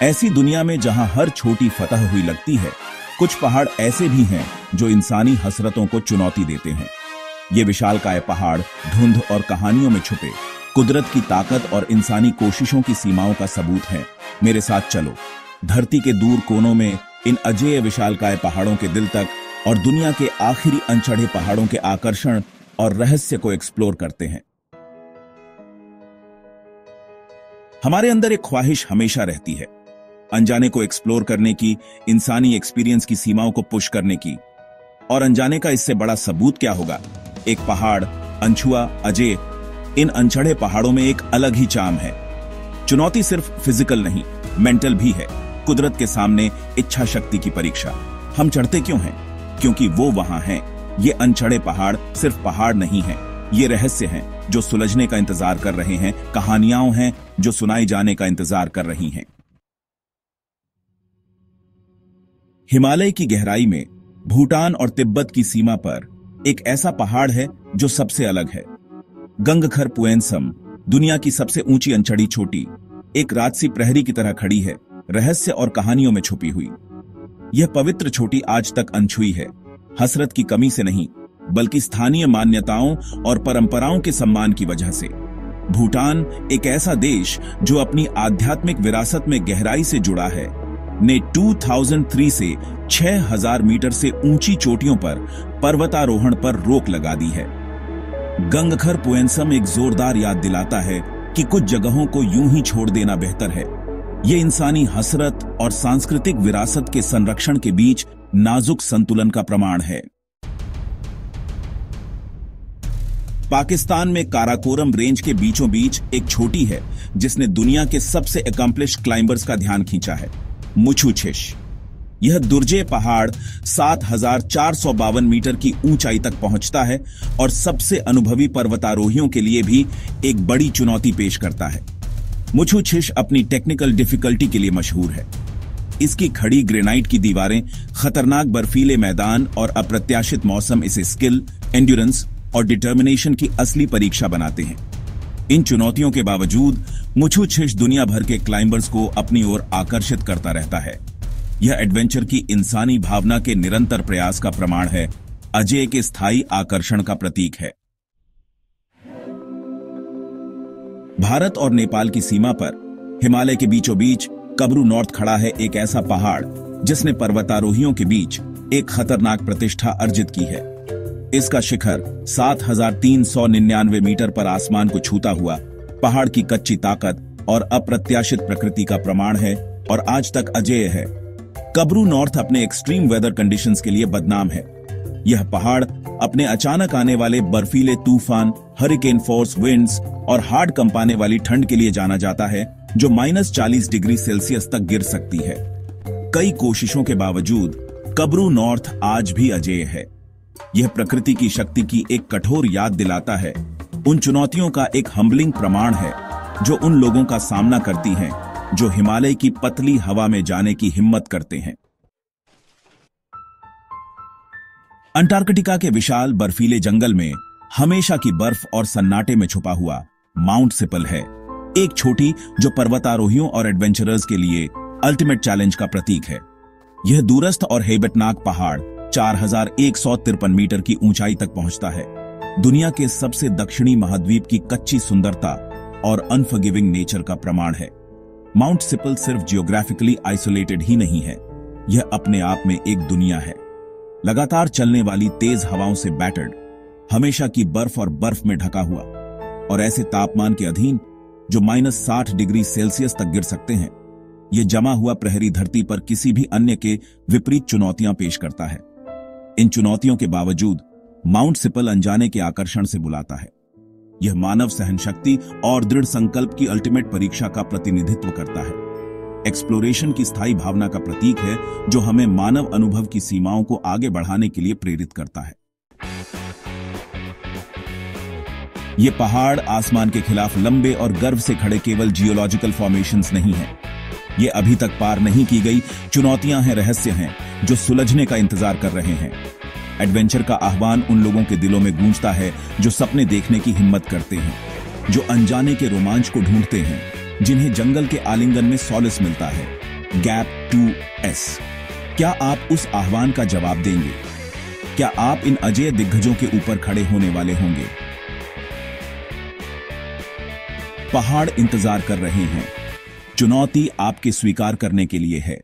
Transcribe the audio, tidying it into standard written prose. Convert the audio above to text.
ऐसी दुनिया में जहां हर छोटी फतह हुई लगती है, कुछ पहाड़ ऐसे भी हैं जो इंसानी हसरतों को चुनौती देते हैं। ये विशालकाय पहाड़ धुंध और कहानियों में छुपे कुदरत की ताकत और इंसानी कोशिशों की सीमाओं का सबूत हैं। मेरे साथ चलो, धरती के दूर कोनों में इन अजेय विशालकाय पहाड़ों के दिल तक और दुनिया के आखिरी अनचढ़े पहाड़ों के आकर्षण और रहस्य को एक्सप्लोर करते हैं। हमारे अंदर एक ख्वाहिश हमेशा रहती है, अनजाने को एक्सप्लोर करने की, इंसानी एक्सपीरियंस की सीमाओं को पुश करने की। और अनजाने का इससे बड़ा सबूत क्या होगा? एक पहाड़, अनछुआ, अजेय। इन अनचढ़े पहाड़ों में एक अलग ही चार्म है। चुनौती सिर्फ फिजिकल नहीं, मेंटल भी है। कुदरत के सामने इच्छा शक्ति की परीक्षा। हम चढ़ते क्यों हैं? क्योंकि वो वहां हैं। ये अनचढ़े पहाड़ सिर्फ पहाड़ नहीं हैं, ये रहस्य हैं जो सुलझने का इंतजार कर रहे हैं, कहानियां हैं जो सुनाई जाने का इंतजार कर रही हैं। हिमालय की गहराई में भूटान और तिब्बत की सीमा पर एक ऐसा पहाड़ है जो सबसे अलग है। गंगखर पुएंसम दुनिया की सबसे ऊंची अनचढ़ी चोटी एक राजसी प्रहरी की तरह खड़ी है, रहस्य और कहानियों में छुपी हुई। यह पवित्र चोटी आज तक अनछुई है, हसरत की कमी से नहीं, बल्कि स्थानीय मान्यताओं और परंपराओं के सम्मान की वजह से। भूटान एक ऐसा देश जो अपनी आध्यात्मिक विरासत में गहराई से जुड़ा है, ने 2003 से 6000 मीटर से ऊंची चोटियों पर पर्वतारोहण पर रोक लगा दी है। गंगखर पुएंसम एक जोरदार याद दिलाता है कि कुछ जगहों को यूं ही छोड़ देना बेहतर है। ये इंसानी हसरत और सांस्कृतिक विरासत के संरक्षण के बीच नाजुक संतुलन का प्रमाण है। पाकिस्तान में काराकोरम रेंज के बीचों बीच एक चोटी है जिसने दुनिया के सबसे अकम्प्लिश्ड क्लाइंबर्स का ध्यान खींचा है, मुछू छिश। यह दुर्जेय पहाड़ 7452 मीटर की ऊंचाई तक पहुंचता है और सबसे अनुभवी पर्वतारोहियों के लिए भी एक बड़ी चुनौती पेश करता है। मुछू छिश अपनी टेक्निकल डिफिकल्टी के लिए मशहूर है। इसकी खड़ी ग्रेनाइट की दीवारें, खतरनाक बर्फीले मैदान और अप्रत्याशित मौसम इसे स्किल, एंड्योरेंस और डिटर्मिनेशन की असली परीक्षा बनाते हैं। इन चुनौतियों के बावजूद मुछू छिश दुनिया भर के क्लाइंबर्स को अपनी ओर आकर्षित करता रहता है। यह एडवेंचर की इंसानी भावना के निरंतर प्रयास का प्रमाण है, अजेय के स्थायी आकर्षण का प्रतीक है। भारत और नेपाल की सीमा पर हिमालय के बीचों बीच कब्रू नॉर्थ खड़ा है, एक ऐसा पहाड़ जिसने पर्वतारोहियों के बीच एक खतरनाक प्रतिष्ठा अर्जित की है। इसका शिखर 7399 मीटर पर आसमान को छूता हुआ पहाड़ की कच्ची ताकत और अप्रत्याशित प्रकृति का प्रमाण है और आज तक अजेय है। कब्रू नॉर्थ अपने एक्सट्रीम वेदर कंडीशंस के लिए बदनाम है। यह पहाड़ अपने अचानक आने वाले बर्फीले तूफान, हरिकेन फोर्स विंड्स और हार्ड कंपाने वाली ठंड के लिए जाना जाता है, जो -40 डिग्री सेल्सियस तक गिर सकती है। कई कोशिशों के बावजूद कब्रू नॉर्थ आज भी अजेय है। यह प्रकृति की शक्ति की एक कठोर याद दिलाता है, उन चुनौतियों का एक हम्बलिंग प्रमाण है जो उन लोगों का सामना करती हैं जो हिमालय की पतली हवा में जाने की हिम्मत करते हैं। अंटार्कटिका के विशाल बर्फीले जंगल में हमेशा की बर्फ और सन्नाटे में छुपा हुआ माउंट सिपल है, एक छोटी जो पर्वतारोहियों और एडवेंचरर्स के लिए अल्टीमेट चैलेंज का प्रतीक है। यह दूरस्थ और हेबतनाक पहाड़ 4153 मीटर की ऊंचाई तक पहुंचता है। दुनिया के सबसे दक्षिणी महाद्वीप की कच्ची सुंदरता और अनफॉरगिविंग नेचर का प्रमाण है। माउंट सिपल सिर्फ जियोग्राफिकली आइसोलेटेड ही नहीं है, यह अपने आप में एक दुनिया है। लगातार चलने वाली तेज हवाओं से बैटर्ड, हमेशा की बर्फ और बर्फ में ढका हुआ और ऐसे तापमान के अधीन जो -60 डिग्री सेल्सियस तक गिर सकते हैं, यह जमा हुआ प्रहरी धरती पर किसी भी अन्य के विपरीत चुनौतियां पेश करता है। इन चुनौतियों के बावजूद माउंट सिपल अनजाने के आकर्षण से बुलाता है। यह मानव सहनशक्ति और दृढ़ संकल्प की अल्टीमेट परीक्षा का प्रतिनिधित्व करता है। एक्सप्लोरेशन की स्थायी भावना का प्रतीक है जो हमें मानव अनुभव की सीमाओं को आगे बढ़ाने के लिए प्रेरित करता है। ये पहाड़ आसमान के खिलाफ लंबे और गर्व से खड़े केवल जियोलॉजिकल फॉर्मेशंस नहीं हैं। ये अभी तक पार नहीं की गई चुनौतियां हैं, रहस्य हैं जो सुलझने का इंतजार कर रहे हैं। एडवेंचर का आह्वान उन लोगों के दिलों में गूंजता है जो सपने देखने की हिम्मत करते हैं, जो अनजाने के रोमांच को ढूंढते हैं, जिन्हें जंगल के आलिंगन में सॉलिस मिलता है गैप 2S। क्या आप उस आह्वान का जवाब देंगे? क्या आप इन अजेय दिग्गजों के ऊपर खड़े होने वाले होंगे? पहाड़ इंतजार कर रहे हैं, चुनौती आपके स्वीकार करने के लिए है।